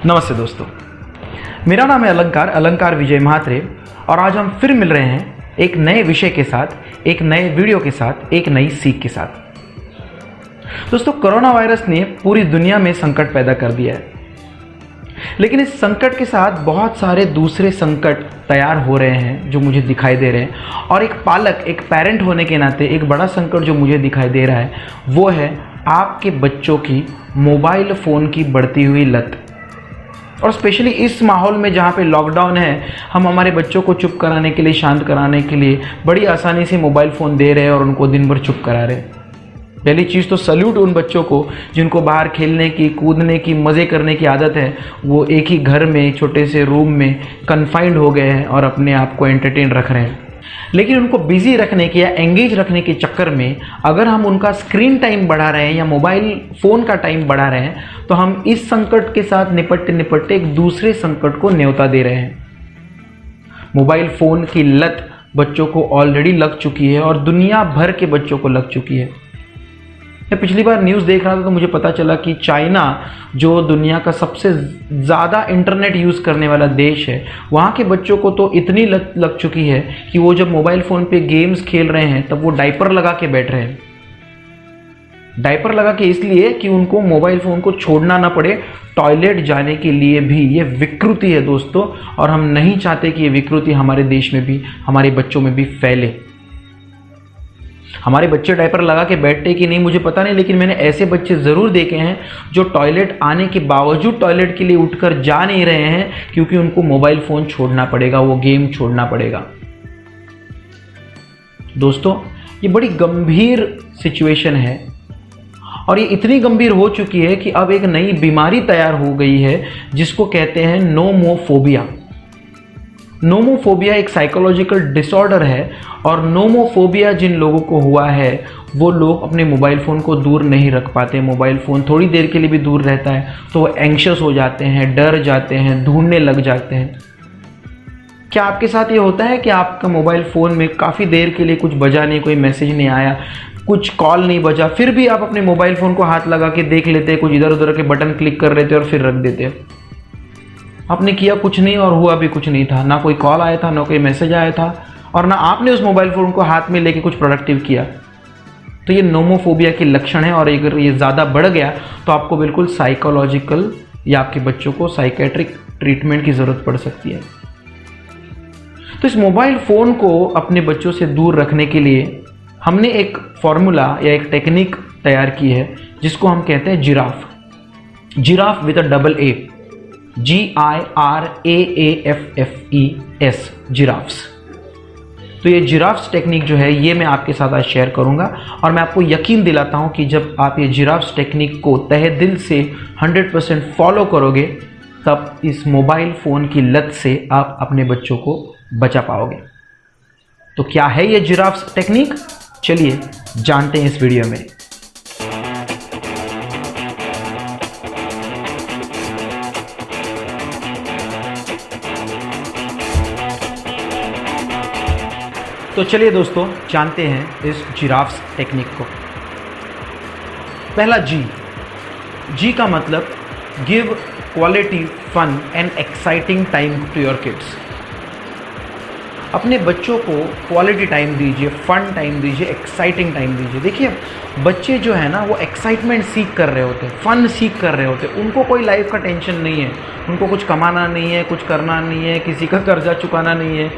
नमस्ते दोस्तों, मेरा नाम है अलंकार विजय महात्रे और आज हम फिर मिल रहे हैं एक नए विषय के साथ, एक नए वीडियो के साथ, एक नई सीख के साथ। दोस्तों, कोरोना वायरस ने पूरी दुनिया में संकट पैदा कर दिया है, लेकिन इस संकट के साथ बहुत सारे दूसरे संकट तैयार हो रहे हैं जो मुझे दिखाई दे रहे हैं। और एक पालक, एक पेरेंट होने के नाते एक बड़ा संकट जो मुझे दिखाई दे रहा है वो है आपके बच्चों की मोबाइल फ़ोन की बढ़ती हुई लत। और स्पेशली इस माहौल में जहाँ पे लॉकडाउन है, हम हमारे बच्चों को चुप कराने के लिए, शांत कराने के लिए बड़ी आसानी से मोबाइल फ़ोन दे रहे हैं और उनको दिन भर चुप करा रहे हैं। पहली चीज़ तो सल्यूट उन बच्चों को जिनको बाहर खेलने की, कूदने की, मज़े करने की आदत है। वो एक ही घर में, छोटे से रूम में कन्फाइंड हो गए हैं और अपने आप को एंटरटेन रख रहे हैं। लेकिन उनको बिजी रखने के या एंगेज रखने के चक्कर में अगर हम उनका स्क्रीन टाइम बढ़ा रहे हैं या मोबाइल फ़ोन का टाइम बढ़ा रहे हैं, तो हम इस संकट के साथ निपटते निपटते एक दूसरे संकट को न्योता दे रहे हैं। मोबाइल फ़ोन की लत बच्चों को ऑलरेडी लग चुकी है और दुनिया भर के बच्चों को लग चुकी है। मैं पिछली बार न्यूज़ देख रहा था तो मुझे पता चला कि चाइना, जो दुनिया का सबसे ज़्यादा इंटरनेट यूज़ करने वाला देश है, वहाँ के बच्चों को तो इतनी लत लग चुकी है कि वो जब मोबाइल फ़ोन पे गेम्स खेल रहे हैं तब वो डायपर लगा के बैठ रहे हैं। डायपर लगा के इसलिए कि उनको मोबाइल फ़ोन को छोड़ना ना पड़े टॉयलेट जाने के लिए भी। ये विकृति है दोस्तों, और हम नहीं चाहते कि ये विकृति हमारे देश में भी, हमारे बच्चों में भी फैले। हमारे बच्चे डायपर लगा के बैठते कि नहीं मुझे पता नहीं, लेकिन मैंने ऐसे बच्चे ज़रूर देखे हैं जो टॉयलेट आने के बावजूद टॉयलेट के लिए उठकर जा नहीं रहे हैं क्योंकि उनको मोबाइल फ़ोन छोड़ना पड़ेगा, वो गेम छोड़ना पड़ेगा। दोस्तों, ये बड़ी गंभीर सिचुएशन है और ये इतनी गंभीर हो चुकी है कि अब एक नई बीमारी तैयार हो गई है जिसको कहते हैं नोमोफोबिया। नोमोफोबिया एक साइकोलॉजिकल डिसऑर्डर है और नोमोफोबिया जिन लोगों को हुआ है वो लोग अपने मोबाइल फ़ोन को दूर नहीं रख पाते। मोबाइल फ़ोन थोड़ी देर के लिए भी दूर रहता है तो वो एंग्शियस हो जाते हैं, डर जाते हैं, ढूंढने लग जाते हैं। क्या आपके साथ ये होता है कि आपका मोबाइल फ़ोन में काफ़ी देर के लिए कुछ बजा नहीं, कोई मैसेज नहीं आया, कुछ कॉल नहीं बजा, फिर भी आप अपने मोबाइल फ़ोन को हाथ लगा के देख लेते, कुछ इधर उधर के बटन क्लिक कर लेते और फिर रख देते? आपने किया कुछ नहीं और हुआ भी कुछ नहीं था, ना कोई कॉल आया था, ना कोई मैसेज आया था, और ना आपने उस मोबाइल फ़ोन को हाथ में लेके कुछ प्रोडक्टिव किया। तो ये नोमोफोबिया के लक्षण है और अगर ये ज़्यादा बढ़ गया तो आपको बिल्कुल साइकोलॉजिकल या आपके बच्चों को साइकेट्रिक ट्रीटमेंट की ज़रूरत पड़ सकती है। तो इस मोबाइल फ़ोन को अपने बच्चों से दूर रखने के लिए हमने एक फॉर्मूला या एक टेक्निक तैयार की है जिसको हम कहते हैं giraffe. Giraffe with a double A, GIRAAFFES, giraffes. तो ये जिराफ्स टेक्निक जो है ये मैं आपके साथ आज शेयर करूंगा और मैं आपको यकीन दिलाता हूं कि जब आप ये जिराफ्स टेक्निक को तहे दिल से 100% फॉलो करोगे तब इस मोबाइल फ़ोन की लत से आप अपने बच्चों को बचा पाओगे। तो क्या है ये जिराफ्स टेक्निक? चलिए जानते हैं इस वीडियो में। तो चलिए दोस्तों जानते हैं इस जिराफ्स टेक्निक को। पहला जी का मतलब give quality fun and exciting time to your kids. अपने बच्चों को क्वालिटी टाइम दीजिए, फन टाइम दीजिए, एक्साइटिंग टाइम दीजिए। देखिए, बच्चे जो है ना वो एक्साइटमेंट सीख कर रहे होते हैं, फन सीख कर रहे होते हैं। उनको कोई लाइफ का टेंशन नहीं है, उनको कुछ कमाना नहीं है, कुछ करना नहीं है, किसी का कर्जा चुकाना नहीं है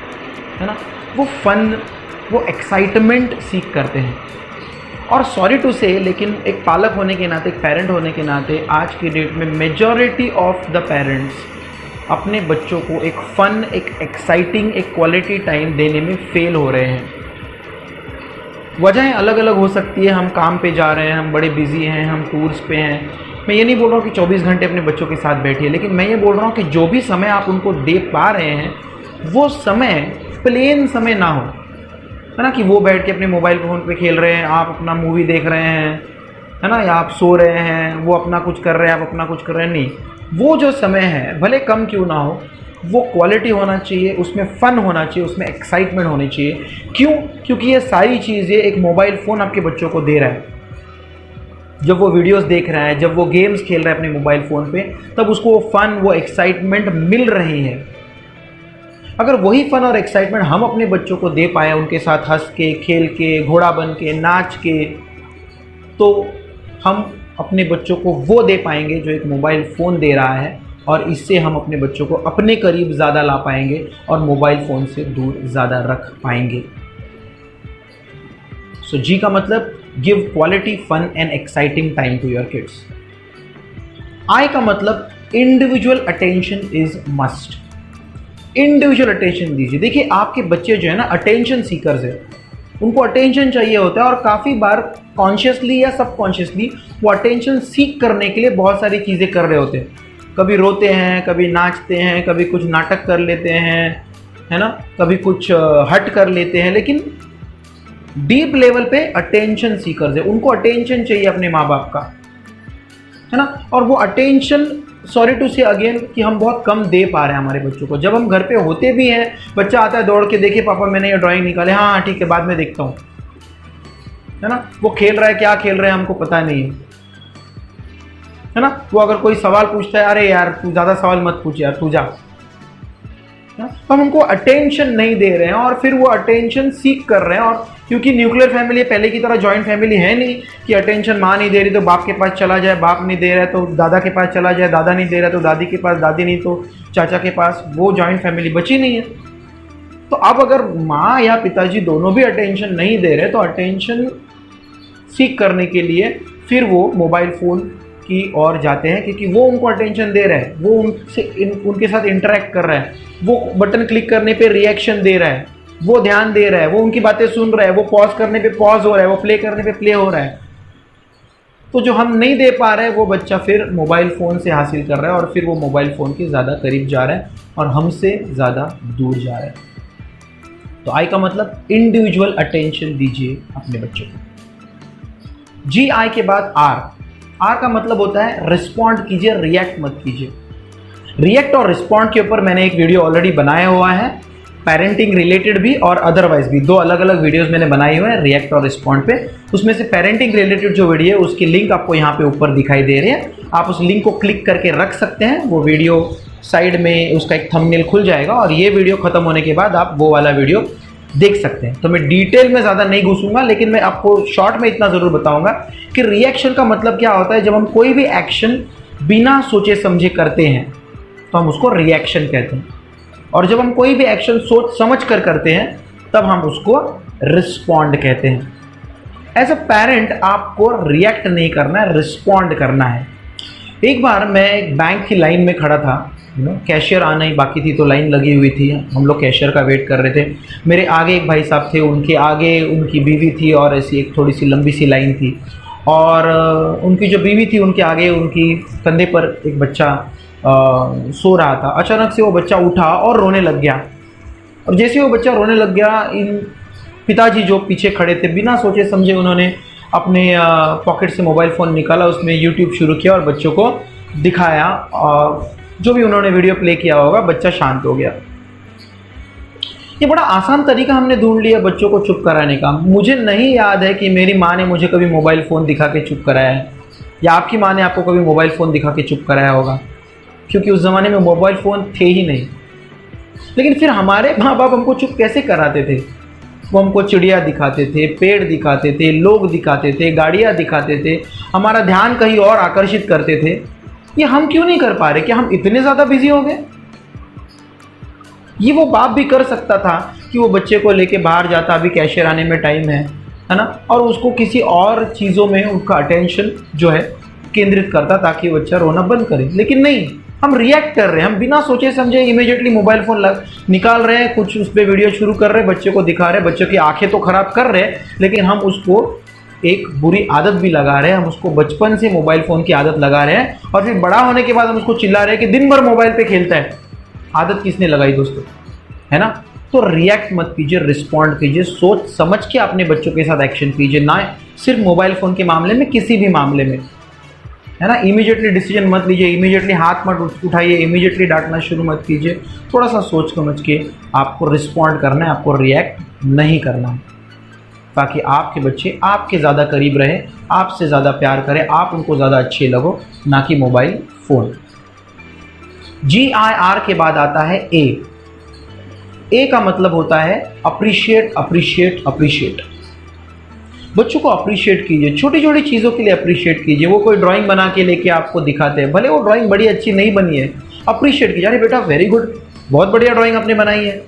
ना। वो फन, वो एक्साइटमेंट सीख करते हैं। और सॉरी टू से, लेकिन एक पालक होने के नाते, एक पेरेंट होने के नाते आज की डेट में मेजॉरिटी ऑफ द पेरेंट्स अपने बच्चों को एक फन, एक एक्साइटिंग, एक क्वालिटी टाइम देने में फेल हो रहे हैं। वजहें अलग अलग हो सकती है। हम काम पे जा रहे हैं, हम बड़े बिजी हैं, हम टूर्स पे हैं। मैं ये नहीं बोल रहा हूँ कि 24 घंटे अपने बच्चों के साथ बैठिए, लेकिन मैं ये बोल रहा हूँ कि जो भी समय आप उनको दे पा रहे हैं वो समय प्लेन समय ना हो, है ना, कि वो बैठ के अपने मोबाइल फ़ोन पे खेल रहे हैं, आप अपना मूवी देख रहे हैं, है ना, या आप सो रहे हैं, वो अपना कुछ कर रहे हैं, आप अपना कुछ कर रहे हैं। नहीं, वो जो समय है भले कम क्यों ना हो, वो क्वालिटी होना चाहिए, उसमें फ़न होना चाहिए, उसमें एक्साइटमेंट होनी चाहिए। क्यों? क्योंकि ये सारी चीज़ें एक मोबाइल फ़ोन आपके बच्चों को दे रहा है। जब वो वीडियोस देख रहा है, जब वो गेम्स खेल रहा है अपने मोबाइल फ़ोन पे, तब उसको वो फ़न, वो एक्साइटमेंट मिल रही है। अगर वही फ़न और एक्साइटमेंट हम अपने बच्चों को दे पाएँ, उनके साथ हंस के, खेल के, घोड़ा बन के, नाच के, तो हम अपने बच्चों को वो दे पाएंगे जो एक मोबाइल फ़ोन दे रहा है, और इससे हम अपने बच्चों को अपने करीब ज़्यादा ला पाएंगे और मोबाइल फ़ोन से दूर ज़्यादा रख पाएंगे। सो जी का मतलब give quality, fun and exciting time to your kids. I का मतलब individual attention is must. Individual attention दीजिए। देखिए आपके बच्चे जो है ना अटेंशन सीकर्स है, उनको अटेंशन चाहिए होता है, और काफ़ी बार कॉन्शियसली या सबकॉन्शियसली वो अटेंशन सीख करने के लिए बहुत सारी चीज़ें कर रहे होते हैं। कभी रोते हैं, कभी नाचते हैं, कभी कुछ नाटक कर लेते हैं, है ना, कभी कुछ हट कर लेते हैं, लेकिन deep level pay attention seekers है। उनको अटेंशन चाहिए अपने माँ बाप का, है ना। और वो अटेंशन, सॉरी टू से अगेन, कि हम बहुत कम दे पा रहे हैं हमारे बच्चों को। जब हम घर पे होते भी हैं, बच्चा आता है दौड़ के, देखिए पापा मैंने ये ड्राइंग निकाले, हाँ हाँ ठीक है बाद में देखता हूँ, है ना। वो खेल रहा है, क्या खेल रहा है हमको पता नहीं है ना। वो अगर कोई सवाल पूछता है, अरे यार तू ज़्यादा सवाल मत पूछ यार, तू जा। तो हम उनको अटेंशन नहीं दे रहे हैं, और फिर वो अटेंशन सीख कर रहे हैं। और क्योंकि न्यूक्लियर फैमिली पहले की तरह जॉइंट फैमिली है नहीं कि अटेंशन माँ नहीं दे रही तो बाप के पास चला जाए, बाप नहीं दे रहा है तो दादा के पास चला जाए, दादा नहीं दे रहा है तो दादी के पास, दादी नहीं तो चाचा के पास, वो जॉइंट फैमिली बची नहीं है। तो अब अगर माँ या पिताजी दोनों भी अटेंशन नहीं दे रहे, तो अटेंशन सीख करने के लिए फिर वो मोबाइल फ़ोन की ओर जाते हैं, क्योंकि वो उनको अटेंशन दे रहा है, वो उनके साथ इंटरेक्ट कर रहा है, वो बटन क्लिक करने पे रिएक्शन दे रहा है, वो ध्यान दे रहा है, वो उनकी बातें सुन रहा है, वो पॉज करने पे पॉज हो रहा है, वो प्ले करने पे प्ले हो रहा है। तो जो हम नहीं दे पा रहे हैं वो बच्चा फिर मोबाइल फ़ोन से हासिल कर रहा है, और फिर वो मोबाइल फ़ोन के ज़्यादा करीब जा रहा है और हमसे ज़्यादा दूर जा रहा है। तो आई का मतलब इंडिविजुअल अटेंशन दीजिए अपने बच्चों को। जी आई के बाद आर का मतलब होता है रिस्पॉन्ड कीजिए, रिएक्ट मत कीजिए। रिएक्ट और रिस्पॉन्ड के ऊपर मैंने एक वीडियो ऑलरेडी बनाया हुआ है, पेरेंटिंग रिलेटेड भी और अदरवाइज भी, दो अलग अलग वीडियोस मैंने बनाए हुए हैं रिएक्ट और रिस्पॉन्ड पे। उसमें से पेरेंटिंग रिलेटेड जो वीडियो है उसकी लिंक आपको यहाँ पे ऊपर दिखाई दे रही है, आप उस लिंक को क्लिक करके रख सकते हैं। वो वीडियो साइड में उसका एक थंबनेल खुल जाएगा, और ये वीडियो खत्म होने के बाद आप वो वाला वीडियो देख सकते हैं। तो मैं डिटेल में ज़्यादा नहीं घुसूंगा, लेकिन मैं आपको शॉर्ट में इतना ज़रूर बताऊंगा कि रिएक्शन का मतलब क्या होता है। जब हम कोई भी एक्शन बिना सोचे समझे करते हैं तो हम उसको रिएक्शन कहते हैं, और जब हम कोई भी एक्शन सोच समझ कर करते हैं तब हम उसको रिस्पॉन्ड कहते हैं। एज अ पेरेंट आपको रिएक्ट नहीं करना है, रिस्पॉन्ड करना है। एक बार मैं एक बैंक की लाइन में खड़ा था, कैशियर आना ही बाकी थी, तो लाइन लगी हुई थी, हम लोग कैशियर का वेट कर रहे थे। मेरे आगे एक भाई साहब थे, उनके आगे उनकी बीवी थी, और ऐसी एक थोड़ी सी लंबी सी लाइन थी, और उनकी जो बीवी थी उनके आगे उनकी कंधे पर एक बच्चा सो रहा था। अचानक से वो बच्चा उठा और रोने लग गया, और जैसे वो बच्चा रोने लग गया, इन पिताजी जो पीछे खड़े थे बिना सोचे समझे उन्होंने अपने पॉकेट से मोबाइल फ़ोन निकाला, उसमें यूट्यूब शुरू किया और बच्चों को दिखाया, और जो भी उन्होंने वीडियो प्ले किया होगा, बच्चा शांत हो गया। ये बड़ा आसान तरीका हमने ढूंढ लिया बच्चों को चुप कराने का। मुझे नहीं याद है कि मेरी माँ ने मुझे कभी मोबाइल फ़ोन दिखा के चुप कराया है, या आपकी माँ ने आपको कभी मोबाइल फ़ोन दिखा के चुप कराया होगा, क्योंकि उस ज़माने में मोबाइल फ़ोन थे ही नहीं। लेकिन फिर हमारे माँ बाप हमको चुप कैसे कराते थे? वो हमको चिड़िया दिखाते थे, पेड़ दिखाते थे, लोग दिखाते थे, गाड़ियाँ दिखाते थे, हमारा ध्यान कहीं और आकर्षित करते थे। ये हम क्यों नहीं कर पा रहे? क्या हम इतने ज़्यादा बिजी हो गए? ये वो बाप भी कर सकता था कि वो बच्चे को लेके बाहर जाता, अभी कैशियर आने में टाइम है ना, और उसको किसी और चीज़ों में उसका अटेंशन जो है केंद्रित करता ताकि वो बच्चा रोना बंद करे। लेकिन नहीं, हम रिएक्ट कर रहे हैं, हम बिना सोचे समझे इमीडिएटली मोबाइल फ़ोन निकाल रहे हैं, कुछ उस पर वीडियो शुरू कर रहे हैं, बच्चे को दिखा रहे हैं, बच्चों की आंखें तो ख़राब कर रहे हैं, लेकिन हम उसको एक बुरी आदत भी लगा रहे हैं। हम उसको बचपन से मोबाइल फ़ोन की आदत लगा रहे हैं, और फिर बड़ा होने के बाद हम उसको चिल्ला रहे हैं कि दिन भर मोबाइल पे खेलता है। आदत किसने लगाई दोस्तों, है ना? तो रिएक्ट मत कीजिए, रिस्पॉन्ड कीजिए, सोच समझ के अपने बच्चों के साथ एक्शन कीजिए, ना सिर्फ मोबाइल फ़ोन के मामले में, किसी भी मामले में, है ना। इमीडिएटली डिसीजन मत लीजिए, इमीडिएटली हाथ मत उठाइए, इमीडिएटली डांटना शुरू मत कीजिए। थोड़ा सा सोच समझ के आपको रिस्पॉन्ड करना है, आपको रिएक्ट नहीं करना है। ताकि आपके बच्चे आपके ज़्यादा करीब रहें, आपसे ज़्यादा प्यार करें, आप उनको ज़्यादा अच्छे लगो, ना कि मोबाइल फ़ोन। GIR के बाद आता है A। ए का मतलब होता है अप्रिशिएट, अप्रिशिएट, अप्रिशिएट। बच्चों को अप्रिशिएट कीजिए, छोटी छोटी चीज़ों के लिए अप्रिशिएट कीजिए। वो कोई ड्राइंग बना के लेके आपको दिखाते हैं, भले वो ड्राइंग बड़ी अच्छी नहीं बनी है, अप्रिशिएट कीजिए, अरे बेटा वेरी गुड, बहुत बढ़िया ड्राइंग आपने बनाई है।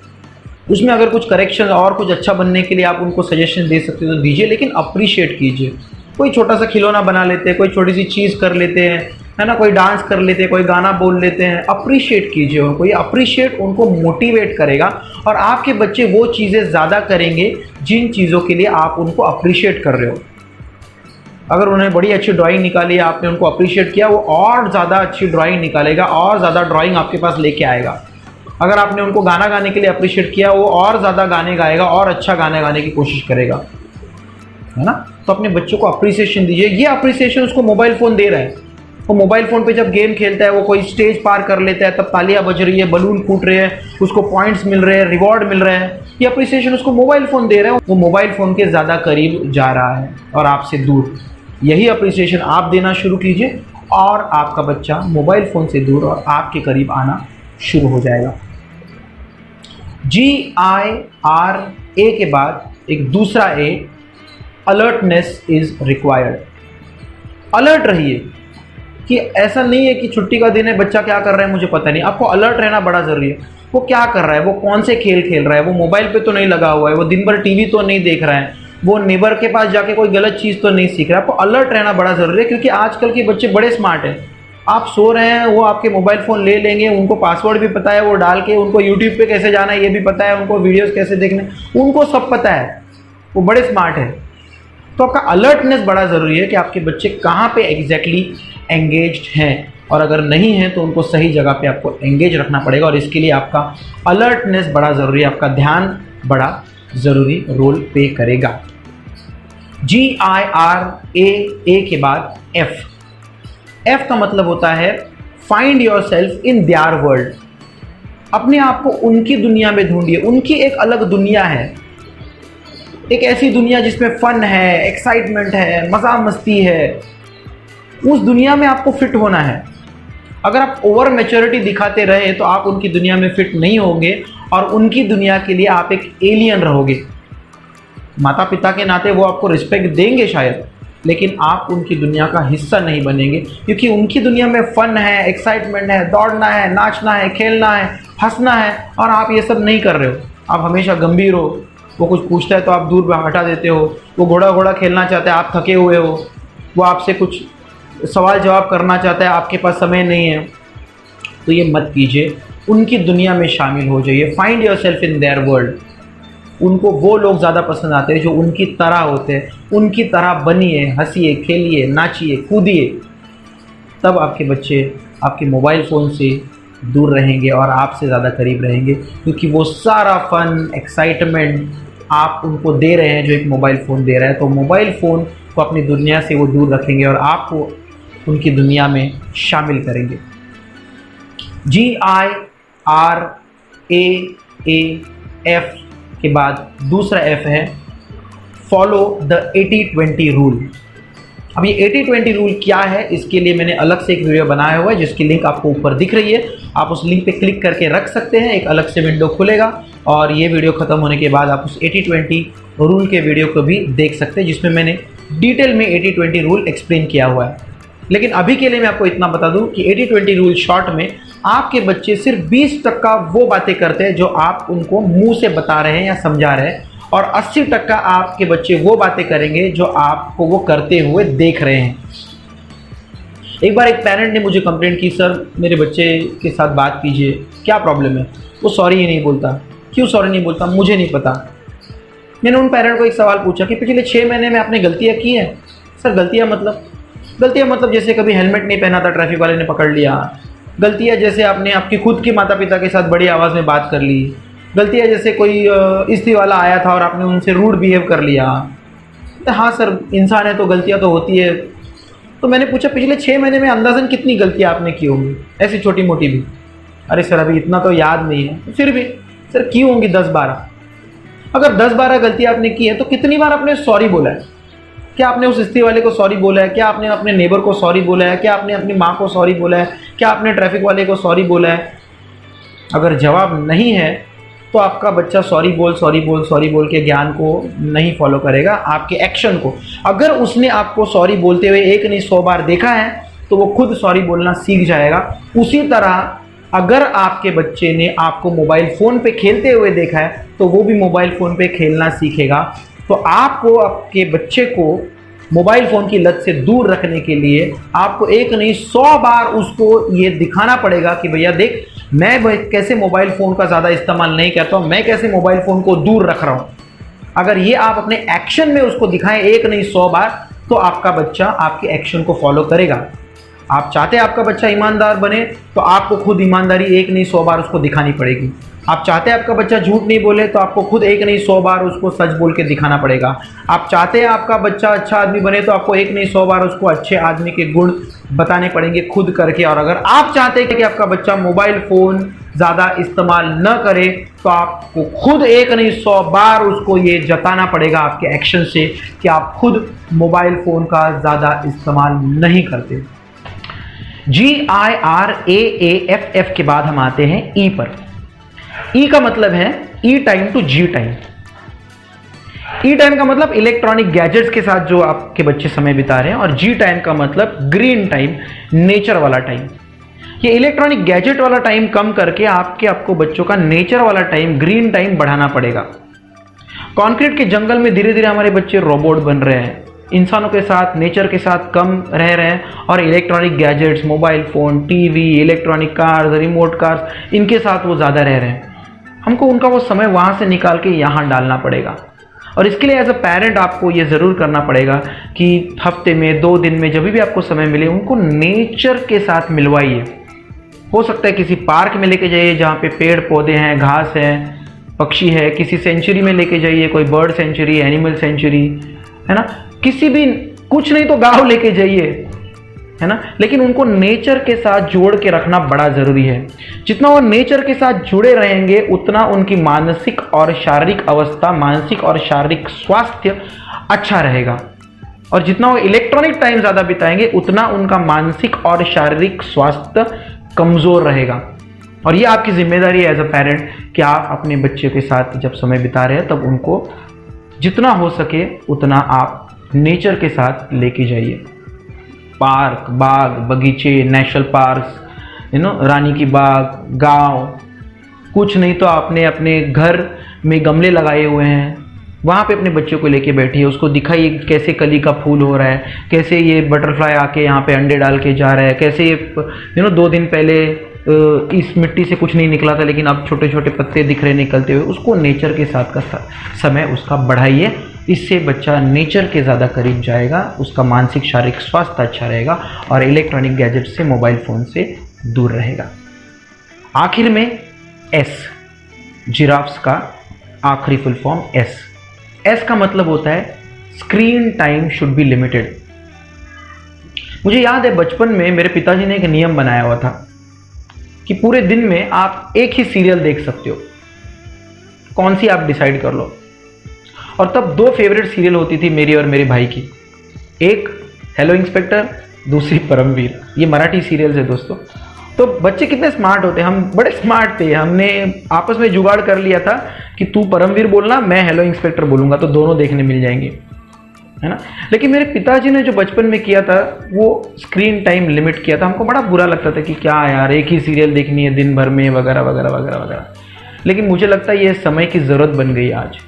उसमें अगर कुछ करेक्शन और कुछ अच्छा बनने के लिए आप उनको सजेशन दे सकते हो तो दीजिए, लेकिन अप्रिशिएट कीजिए। कोई छोटा सा खिलौना बना लेते हैं, कोई छोटी सी चीज़ कर लेते हैं, है ना, कोई डांस कर लेते हैं, कोई गाना बोल लेते हैं, अप्रिशिएट कीजिए उनको। ये अप्रिशिएट उनको मोटिवेट करेगा और आपके बच्चे वो चीज़ें ज़्यादा करेंगे जिन चीज़ों के लिए आप उनको अप्रिशिएट कर रहे हो। अगर उन्होंने बड़ी अच्छी ड्राइंग निकाली है, आपने उनको अप्रिशिएट किया, वो और ज़्यादा अच्छी ड्राइंग निकालेगा और ज़्यादा ड्राइंग आपके पास लेके आएगा। अगर आपने उनको गाना गाने के लिए अप्रिशिएट किया, वो और ज़्यादा गाने गाएगा और अच्छा गाने गाने की कोशिश करेगा, है ना। तो अपने बच्चों को अप्रिसिएशन दीजिए। ये अप्रिसिएशन उसको मोबाइल फ़ोन दे रहा है। वो मोबाइल फ़ोन पे जब गेम खेलता है, वो कोई स्टेज पार कर लेता है, तब तालियां बज रही है, बलून फूट रहे हैं, उसको पॉइंट्स मिल रहे हैं, रिवॉर्ड मिल रहे हैं। ये अप्रिसिएशन उसको मोबाइल फ़ोन दे रहे हैं। वो मोबाइल फ़ोन के ज़्यादा करीब जा रहा है और आपसे दूर। यही अप्रिसिएशन आप देना शुरू कीजिए और आपका बच्चा मोबाइल फ़ोन से दूर और आपके करीब आना शुरू हो जाएगा। GIRA के बाद एक दूसरा A, alertness is required. Alert रहिए कि ऐसा नहीं है कि छुट्टी का दिन है, बच्चा क्या कर रहा है मुझे पता नहीं। आपको अलर्ट रहना बड़ा ज़रूरी है। वो क्या कर रहा है, वो कौन से खेल खेल रहा है, वो मोबाइल पे तो नहीं लगा हुआ है, वो दिन भर टीवी तो नहीं देख रहा है, वो नेबर के पास जाके कोई गलत चीज़ तो नहीं सीख रहा है। आपको अलर्ट रहना बड़ा ज़रूरी है, क्योंकि आजकल के बच्चे बड़े स्मार्ट हैं। आप सो रहे हैं, वो आपके मोबाइल फ़ोन ले लेंगे, उनको पासवर्ड भी पता है, वो डाल के उनको यूट्यूब पे कैसे जाना है ये भी पता है, उनको वीडियोस कैसे देखने, उनको सब पता है, वो बड़े स्मार्ट हैं। तो आपका अलर्टनेस बड़ा ज़रूरी है कि आपके बच्चे कहाँ पे एग्जैक्टली एंगेज्ड हैं, और अगर नहीं है तो उनको सही जगह पे आपको एंगेज रखना पड़ेगा, और इसके लिए आपका अलर्टनेस बड़ा ज़रूरी है, आपका ध्यान बड़ा ज़रूरी रोल प्ले करेगा। GIRA के बाद F का मतलब होता है find your self in their world. अपने आप को उनकी दुनिया में ढूंढिए। उनकी एक अलग दुनिया है, एक ऐसी दुनिया जिसमें फन है, एक्साइटमेंट है, मज़ा मस्ती है। उस दुनिया में आपको फिट होना है। अगर आप ओवर मैच्योरिटी दिखाते रहे तो आप उनकी दुनिया में फिट नहीं होंगे और उनकी दुनिया के लिए आप एक एलियन रहोगे। माता पिता के नाते वो आपको रिस्पेक्ट देंगे शायद, लेकिन आप उनकी दुनिया का हिस्सा नहीं बनेंगे, क्योंकि उनकी दुनिया में फ़न है, एक्साइटमेंट है, दौड़ना है, नाचना है, खेलना है, हंसना है, और आप ये सब नहीं कर रहे हो। आप हमेशा गंभीर हो। वो कुछ पूछता है तो आप दूर हटा देते हो। वो घोड़ा घोड़ा खेलना चाहता है, आप थके हुए हो। वो आपसे कुछ सवाल जवाब करना चाहता है, आपके पास समय नहीं है। तो ये मत कीजिए, उनकी दुनिया में शामिल हो जाइए। Find your self in their world. उनको वो लोग ज़्यादा पसंद आते हैं जो उनकी तरह होते हैं। उनकी तरह बनिए, हंसिए, खेलिए, नाचिए, कूदिए। तब आपके बच्चे आपके मोबाइल फ़ोन से दूर रहेंगे और आपसे ज़्यादा करीब रहेंगे, क्योंकि वो सारा फन, एक्साइटमेंट आप उनको दे रहे हैं जो एक मोबाइल फ़ोन दे रहा है। तो मोबाइल फ़ोन को अपनी दुनिया से वो दूर रखेंगे और आपको उनकी दुनिया में शामिल करेंगे। GIRAF के बाद दूसरा F है फॉलो द 80-20 रूल। अब ये 80-20 रूल क्या है, इसके लिए मैंने अलग से एक वीडियो बनाया हुआ है, जिसकी लिंक आपको ऊपर दिख रही है। आप उस लिंक पे क्लिक करके रख सकते हैं, एक अलग से विंडो खुलेगा और ये वीडियो ख़त्म होने के बाद आप उस 80-20 रूल के वीडियो को भी देख सकते हैं, जिसमें मैंने डिटेल में 80-20 रूल एक्सप्लेन किया हुआ है। लेकिन अभी के लिए मैं आपको इतना बता दूं कि 80-20 रूल शॉर्ट में आपके बच्चे सिर्फ 20% वो बातें करते हैं जो आप उनको मुंह से बता रहे हैं या समझा रहे हैं, और 80% आपके बच्चे वो बातें करेंगे जो आपको वो करते हुए देख रहे हैं। एक बार एक पेरेंट ने मुझे कंप्लेंट की, सर मेरे बच्चे के साथ बात कीजिए, क्या प्रॉब्लम है, वो सॉरी ही नहीं बोलता। क्यों सॉरी नहीं बोलता, मुझे नहीं पता। मैंने उन पेरेंट को एक सवाल पूछा कि पिछले 6 महीने में आपने गलतियाँ की हैं। सर गलतियाँ मतलब जैसे कभी हेलमेट नहीं पहना था, ट्रैफिक वाले ने पकड़ लिया। गलतियाँ जैसे आपने आपकी खुद की माता पिता के साथ बड़ी आवाज़ में बात कर ली। गलतियाँ जैसे कोई इस्त्री वाला आया था और आपने उनसे रूड बिहेव कर लिया। तो हाँ सर, इंसान है तो गलतियाँ तो होती है। तो मैंने पूछा पिछले 6 महीने में अंदाज़न कितनी गलतियाँ आपने की होंगी, ऐसी छोटी मोटी भी। अरे सर अभी इतना तो याद नहीं है। फिर भी सर की होंगी 10-12। अगर 10-12 गलतियां आपने की है तो कितनी बार आपने सॉरी बोला है? क्या आपने उस इस्त्री वाले को सॉरी बोला है? क्या आपने अपने नेबर को सॉरी बोला है? क्या आपने अपनी माँ को सॉरी बोला है? क्या आपने ट्रैफिक वाले को सॉरी बोला है? अगर जवाब नहीं है तो आपका बच्चा सॉरी बोल के ज्ञान को नहीं फॉलो करेगा, आपके एक्शन को। अगर उसने आपको सॉरी बोलते हुए एक नहीं 100 बार देखा है तो वो खुद सॉरी बोलना सीख जाएगा। उसी तरह अगर आपके बच्चे ने आपको मोबाइल फ़ोन पे खेलते हुए देखा है तो वो भी मोबाइल फ़ोन पे खेलना सीखेगा। तो आपको आपके बच्चे को मोबाइल फ़ोन की लत से दूर रखने के लिए आपको एक नहीं 100 बार उसको ये दिखाना पड़ेगा कि भैया देख, मैं कैसे मोबाइल फ़ोन का ज़्यादा इस्तेमाल नहीं करता हूँ, मैं कैसे मोबाइल फ़ोन को दूर रख रहा हूँ। अगर ये आप अपने एक्शन में उसको दिखाएं एक नहीं 100 बार तो आपका बच्चा आपके एक्शन को फॉलो करेगा। आप चाहते हैं आपका बच्चा ईमानदार बने तो आपको खुद ईमानदारी एक नहीं 100 बार उसको दिखानी पड़ेगी। आप चाहते हैं आपका बच्चा झूठ नहीं बोले तो आपको खुद एक नहीं 100 बार उसको सच बोल के दिखाना पड़ेगा। आप चाहते हैं आपका बच्चा अच्छा आदमी बने तो आपको एक नहीं 100 बार उसको अच्छे आदमी के गुण बताने पड़ेंगे खुद करके। और अगर आप चाहते हैं कि आपका बच्चा मोबाइल फ़ोन ज़्यादा इस्तेमाल न करे तो आपको खुद एक नहीं 100 बार उसको ये जताना पड़ेगा आपके एक्शन से कि आप खुद मोबाइल फ़ोन का ज़्यादा इस्तेमाल नहीं करते। GIRAAFF के बाद हम आते हैं E पर। ई का मतलब है E time to G time. E time का मतलब इलेक्ट्रॉनिक गैजेट्स के साथ जो आपके बच्चे समय बिता रहे हैं, और जी टाइम का मतलब ग्रीन टाइम, नेचर वाला टाइम। ये इलेक्ट्रॉनिक गैजेट वाला टाइम कम करके आपको बच्चों का नेचर वाला टाइम, ग्रीन टाइम बढ़ाना पड़ेगा। कंक्रीट के जंगल में धीरे धीरे हमारे बच्चे रोबोट बन रहे हैं, इंसानों के साथ, नेचर के साथ कम रह रहे हैं और electronic gadgets, mobile phone, TV, electronic cars, remote cars, इनके साथ वो ज़्यादा रह रहे हैं। हमको उनका वो समय वहाँ से निकाल के यहाँ डालना पड़ेगा। और इसके लिए एज अ पेरेंट आपको ये ज़रूर करना पड़ेगा कि हफ्ते में 2 दिन में जब भी आपको समय मिले उनको नेचर के साथ मिलवाइए। हो सकता है किसी पार्क में लेके जाइए जहाँ पे पेड़ पौधे हैं, घास है, पक्षी है। किसी सेंचुरी में लेके जाइए, कोई बर्ड सेंचुरी, एनिमल सेंचुरी, है ना। किसी भी, कुछ नहीं तो गाँव लेके जाइए, है ना। लेकिन उनको नेचर के साथ जोड़ के रखना बड़ा ज़रूरी है। जितना वो नेचर के साथ जुड़े रहेंगे उतना उनकी मानसिक और शारीरिक अवस्था, मानसिक और शारीरिक स्वास्थ्य अच्छा रहेगा। और जितना वो इलेक्ट्रॉनिक टाइम ज़्यादा बिताएंगे उतना उनका मानसिक और शारीरिक स्वास्थ्य कमज़ोर रहेगा। और ये आपकी जिम्मेदारी है एज अ पेरेंट कि आप अपने बच्चे के साथ जब समय बिता रहे हैं तब उनको जितना हो सके उतना आप नेचर के साथ लेके जाइए। पार्क, बाग, बगीचे, नेशनल पार्क्स, रानी की बाग, गांव, कुछ नहीं तो आपने अपने घर में गमले लगाए हुए हैं, वहाँ पे अपने बच्चों को लेके बैठिए, उसको दिखाइए कैसे कली का फूल हो रहा है, कैसे ये बटरफ्लाई आके यहाँ पे अंडे डाल के जा रहा है, कैसे ये 2 दिन पहले इस मिट्टी से कुछ नहीं निकला था लेकिन अब छोटे छोटे पत्ते दिख रहे निकलते हुए। उसको नेचर के साथ का समय उसका बढ़ाइए। इससे बच्चा नेचर के ज़्यादा करीब जाएगा, उसका मानसिक शारीरिक स्वास्थ्य अच्छा रहेगा और इलेक्ट्रॉनिक गैजेट से, मोबाइल फ़ोन से दूर रहेगा। आखिर में एस, जिराफ्स का आखिरी फुल फॉर्म एस। एस का मतलब होता है screen time should be limited. मुझे याद है बचपन में मेरे पिताजी ने एक नियम बनाया हुआ था कि पूरे दिन में आप एक ही सीरियल देख सकते हो, कौन सी आप डिसाइड कर लो। और तब 2 फेवरेट सीरियल होती थी मेरी और मेरे भाई की, एक हेलो इंस्पेक्टर, दूसरी परमवीर। ये मराठी सीरियल्स है दोस्तों। तो बच्चे कितने स्मार्ट होते हैं, हम बड़े स्मार्ट थे। हमने आपस में जुगाड़ कर लिया था कि तू परमवीर बोलना, मैं हेलो इंस्पेक्टर बोलूँगा, तो दोनों देखने मिल जाएंगे, है ना। लेकिन मेरे पिताजी ने जो बचपन में किया था वो स्क्रीन टाइम लिमिट किया था। हमको बड़ा बुरा लगता था कि क्या यार, एक ही सीरियल देखनी है दिन भर में, वगैरह वगैरह वगैरह वगैरह। लेकिन मुझे लगता है ये समय की ज़रूरत बन गई आज।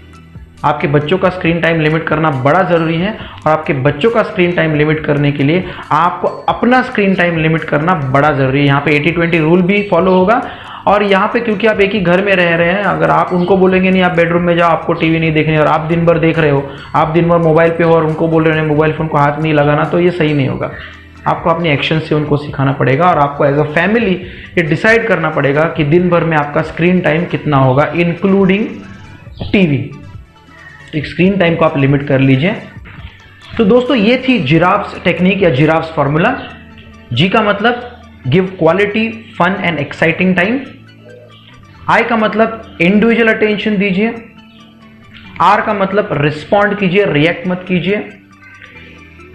आपके बच्चों का स्क्रीन टाइम लिमिट करना बड़ा ज़रूरी है और आपके बच्चों का स्क्रीन टाइम लिमिट करने के लिए आपको अपना स्क्रीन टाइम लिमिट करना बड़ा ज़रूरी है। यहाँ पे 80-20 रूल भी फॉलो होगा। और यहाँ पे क्योंकि आप एक ही घर में रह रहे हैं, अगर आप उनको बोलेंगे नहीं आप बेडरूम में जाओ, आपको टीवी नहीं देखनी, और आप दिन भर देख रहे हो, आप दिन भर मोबाइल पे हो और उनको बोल रहे हो मोबाइल फ़ोन को हाथ नहीं लगाना, तो ये सही नहीं होगा। आपको अपने एक्शन से उनको सिखाना पड़ेगा और आपको एज अ फैमिली ये डिसाइड करना पड़ेगा कि दिन भर में आपका स्क्रीन टाइम कितना होगा, इंक्लूडिंग टीवी। एक स्क्रीन टाइम को आप लिमिट कर लीजिए। तो दोस्तों ये थी जिराफ्स टेक्निक या जिराफ्स फॉर्मूला। जी का मतलब give quality, fun and exciting time. I का मतलब इंडिविजुअल अटेंशन दीजिए। आर का मतलब रिस्पॉन्ड कीजिए, रिएक्ट मत कीजिए।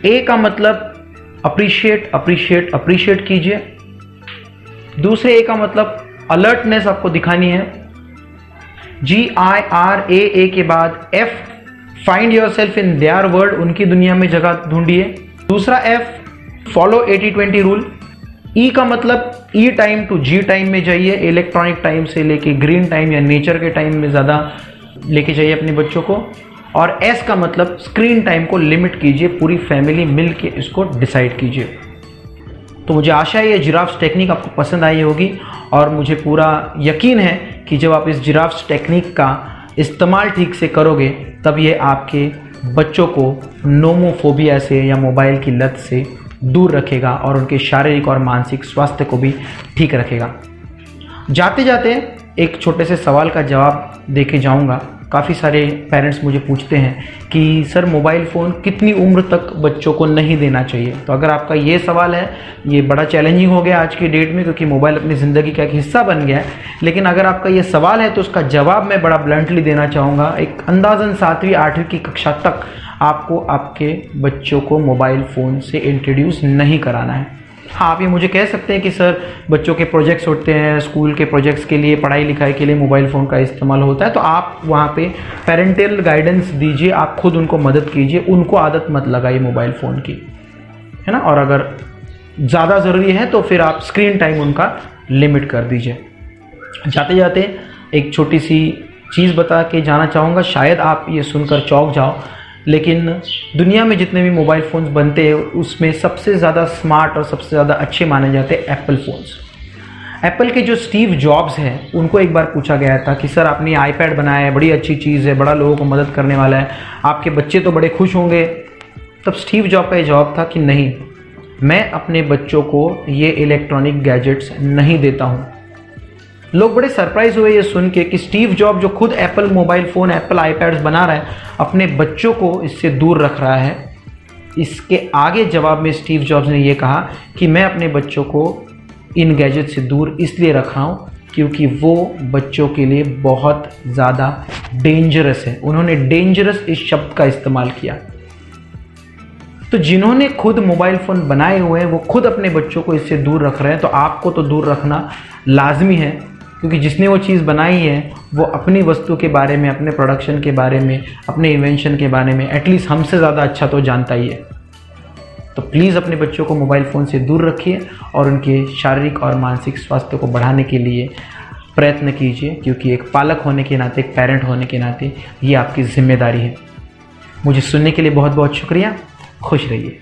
ए का मतलब अप्रिशिएट अप्रिशिएट अप्रिशिएट कीजिए। दूसरे ए का मतलब अलर्टनेस आपको दिखानी है। GIRAA के बाद F, find your self in their world, उनकी दुनिया में जगह ढूंढिए। दूसरा F, फॉलो 80-20 रूल। E का मतलब E time to G time में जाइए, इलेक्ट्रॉनिक टाइम से लेके ग्रीन टाइम या नेचर के टाइम में ज़्यादा लेके जाइए अपने बच्चों को। और S का मतलब स्क्रीन टाइम को लिमिट कीजिए, पूरी फैमिली मिल के इसको डिसाइड कीजिए। तो मुझे आशा है ये जिराफ्स टेक्निक आपको पसंद आई होगी और मुझे पूरा यकीन है कि जब आप इस जिराफ्स टेक्निक का इस्तेमाल ठीक से करोगे तब ये आपके बच्चों को नोमोफोबिया से या मोबाइल की लत से दूर रखेगा और उनके शारीरिक और मानसिक स्वास्थ्य को भी ठीक रखेगा। जाते जाते एक छोटे से सवाल का जवाब देके जाऊंगा। काफ़ी सारे पेरेंट्स मुझे पूछते हैं कि सर मोबाइल फ़ोन कितनी उम्र तक बच्चों को नहीं देना चाहिए। तो अगर आपका ये सवाल है, ये बड़ा चैलेंजिंग हो गया आज की डेट में क्योंकि मोबाइल अपनी ज़िंदगी का एक हिस्सा बन गया है। लेकिन अगर आपका ये सवाल है तो उसका जवाब मैं बड़ा ब्लंटली देना चाहूँगा। एक अंदाज़न 7वीं 8वीं की कक्षा तक आपको आपके बच्चों को मोबाइल फ़ोन से इंट्रोड्यूस नहीं कराना है। हाँ, आप ये मुझे कह सकते हैं कि सर बच्चों के प्रोजेक्ट्स होते हैं, स्कूल के प्रोजेक्ट्स के लिए, पढ़ाई लिखाई के लिए मोबाइल फ़ोन का इस्तेमाल होता है, तो आप वहाँ पे पेरेंटल गाइडेंस दीजिए, आप खुद उनको मदद कीजिए, उनको आदत मत लगाइए मोबाइल फ़ोन की, है ना। और अगर ज़्यादा ज़रूरी है तो फिर आप स्क्रीन टाइम उनका लिमिट कर दीजिए। जाते जाते एक छोटी सी चीज़ बता के जाना चाहूँगा, शायद आप ये सुनकर चौंक जाओ, लेकिन दुनिया में जितने भी मोबाइल फ़ोन्स बनते हैं उसमें सबसे ज़्यादा स्मार्ट और सबसे ज़्यादा अच्छे माने जाते हैं एप्पल फ़ोन्स। एप्पल के जो स्टीव जॉब्स हैं उनको एक बार पूछा गया था कि सर आपने आईपैड बनाया है, बड़ी अच्छी चीज़ है, बड़ा लोगों को मदद करने वाला है, आपके बच्चे तो बड़े खुश होंगे। तब स्टीव जॉब का ये जवाब था कि नहीं, मैं अपने बच्चों को ये इलेक्ट्रॉनिक गैजेट्स नहीं देता हूँ। लोग बड़े सरप्राइज हुए ये सुन के कि स्टीव जॉब जो खुद Apple mobile phone, Apple iPads बना रहा है, अपने बच्चों को इससे दूर रख रहा है। इसके आगे जवाब में स्टीव जॉब्स ने ये कहा कि मैं अपने बच्चों को इन गैजेट से दूर इसलिए रख रहा हूँ क्योंकि वो बच्चों के लिए बहुत ज़्यादा डेंजरस है। उन्होंने डेंजरस इस शब्द का इस्तेमाल किया। तो जिन्होंने खुद मोबाइल फ़ोन बनाए हुए हैं वो खुद अपने बच्चों को इससे दूर रख रहे हैं, तो आपको तो दूर रखना लाजमी है, क्योंकि जिसने वो चीज़ बनाई है वो अपनी वस्तु के बारे में, अपने प्रोडक्शन के बारे में, अपने इन्वेंशन के बारे में एटलीस्ट हमसे ज़्यादा अच्छा तो जानता ही है। तो प्लीज़ अपने बच्चों को मोबाइल फ़ोन से दूर रखिए और उनके शारीरिक और मानसिक स्वास्थ्य को बढ़ाने के लिए प्रयत्न कीजिए, क्योंकि एक पालक होने के नाते, एक पेरेंट होने के नाते ये आपकी जिम्मेदारी है। मुझे सुनने के लिए बहुत बहुत शुक्रिया। खुश रहिए।